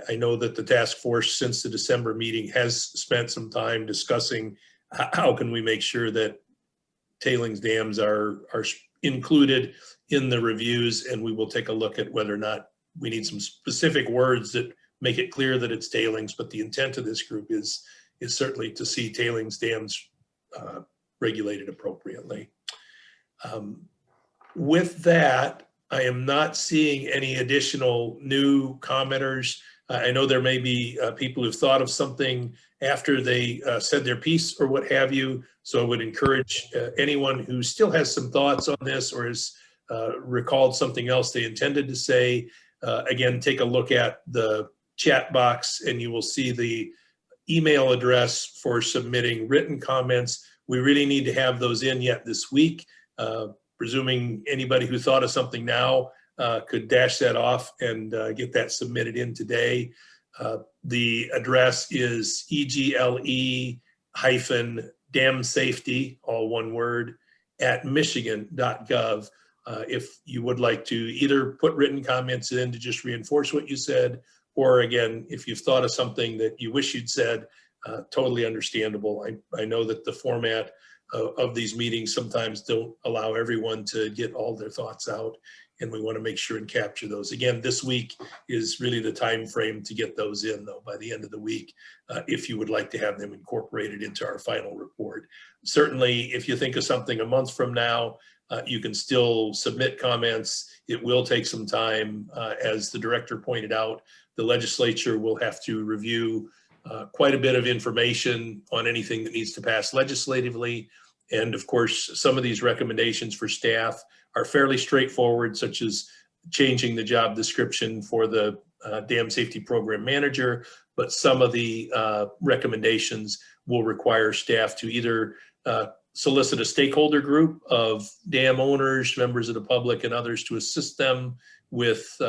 I know that the task force since the December meeting has spent some time discussing how can we make sure that tailings dams are included in the reviews, and we will take a look at whether or not we need some specific words that make it clear that it's tailings, but the intent of this group is certainly to see tailings dams regulated appropriately. With that, I am not seeing any additional new commenters. I know there may be people who've thought of something after they said their piece or what have you. So I would encourage anyone who still has some thoughts on this or has recalled something else they intended to say, again, take a look at the chat box and you will see the email address for submitting written comments. We really need to have those in yet this week. Presuming anybody who thought of something now could dash that off and get that submitted in today. The address is EGLE-DamSafety, all one word, at Michigan.gov. If you would like to either put written comments in to just reinforce what you said, or again, if you've thought of something that you wish you'd said, totally understandable. I know that the format of these meetings sometimes don't allow everyone to get all their thoughts out, and we want to make sure and capture those. Again, this week is really the time frame to get those in, though, by the end of the week, if you would like to have them incorporated into our final report. Certainly, if you think of something a month from now, you can still submit comments. It will take some time. As the director pointed out, the legislature will have to review quite a bit of information on anything that needs to pass legislatively. And of course, some of these recommendations for staff are fairly straightforward, such as changing the job description for the dam safety program manager. But some of the recommendations will require staff to either solicit a stakeholder group of dam owners, members of the public, and others to assist them with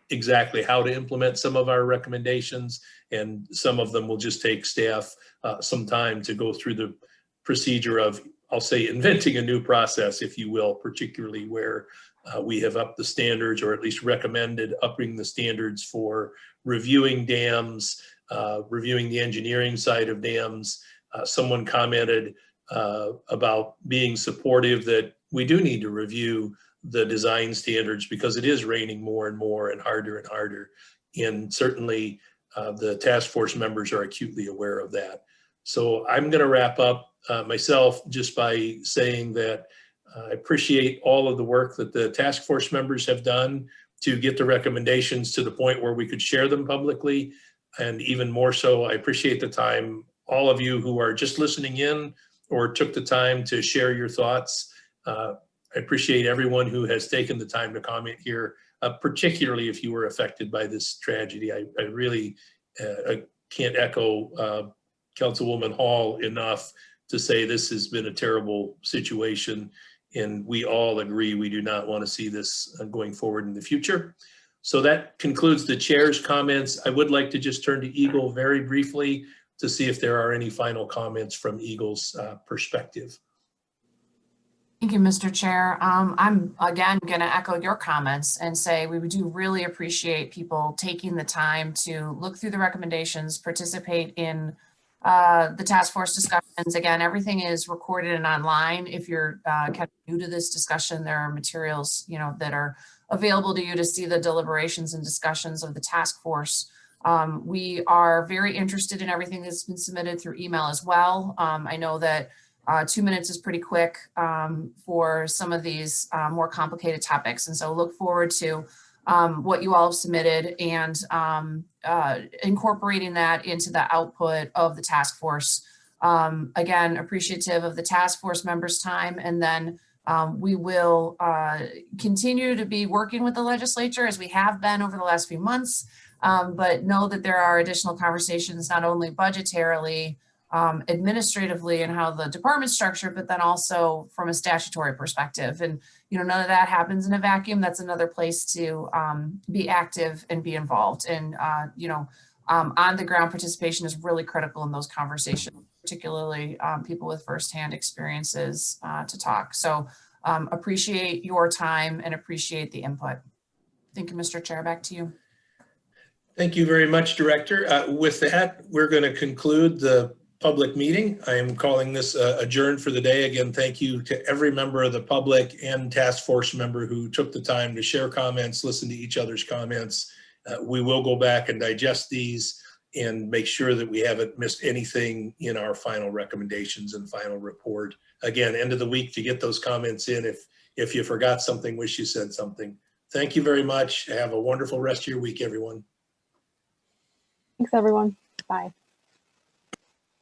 exactly how to implement some of our recommendations. And some of them will just take staff some time to go through the procedure of, I'll say, inventing a new process, if you will, particularly where we have upped the standards, or at least recommended upping the standards for reviewing dams, reviewing the engineering side of dams. Someone commented about being supportive that we do need to review the design standards because it is raining more and more and harder. And certainly the task force members are acutely aware of that. So I'm going to wrap up myself just by saying that I appreciate all of the work that the task force members have done to get the recommendations to the point where we could share them publicly. And even more so, I appreciate the time, all of you who are just listening in or took the time to share your thoughts. I appreciate everyone who has taken the time to comment here, particularly if you were affected by this tragedy. I really can't echo Councilwoman Hall enough to say this has been a terrible situation, and we all agree we do not want to see this going forward in the future. So that concludes the chair's comments. I would like to just turn to Eagle very briefly to see if there are any final comments from Eagle's perspective. Thank you, Mr. Chair. I'm again going to echo your comments and say we do really appreciate people taking the time to look through the recommendations, participate in the task force discussions. Again, everything is recorded and online. If you're kind of new to this discussion, there are materials, that are available to you to see the deliberations and discussions of the task force. We are very interested in everything that's been submitted through email as well. I know that 2 minutes is pretty quick for some of these more complicated topics. And so look forward to what you all have submitted and incorporating that into the output of the task force. Again, appreciative of the task force members' time. And then we will continue to be working with the legislature as we have been over the last few months, but know that there are additional conversations, not only budgetarily, administratively and how the department's structured, but then also from a statutory perspective. And, none of that happens in a vacuum. That's another place to be active and be involved. And, on the ground participation is really critical in those conversations, particularly people with firsthand experiences to talk. So appreciate your time and appreciate the input. Thank you, Mr. Chair. Back to you. Thank you very much, Director. With that, we're going to conclude the public meeting. I am calling this adjourned for the day. Again, thank you to every member of the public and task force member who took the time to share comments, listen to each other's comments. We will go back and digest these and make sure that we haven't missed anything in our final recommendations and final report. Again, end of the week to get those comments in. If you forgot something, wish you said something. Thank you very much. Have a wonderful rest of your week, everyone. Thanks, everyone. Bye.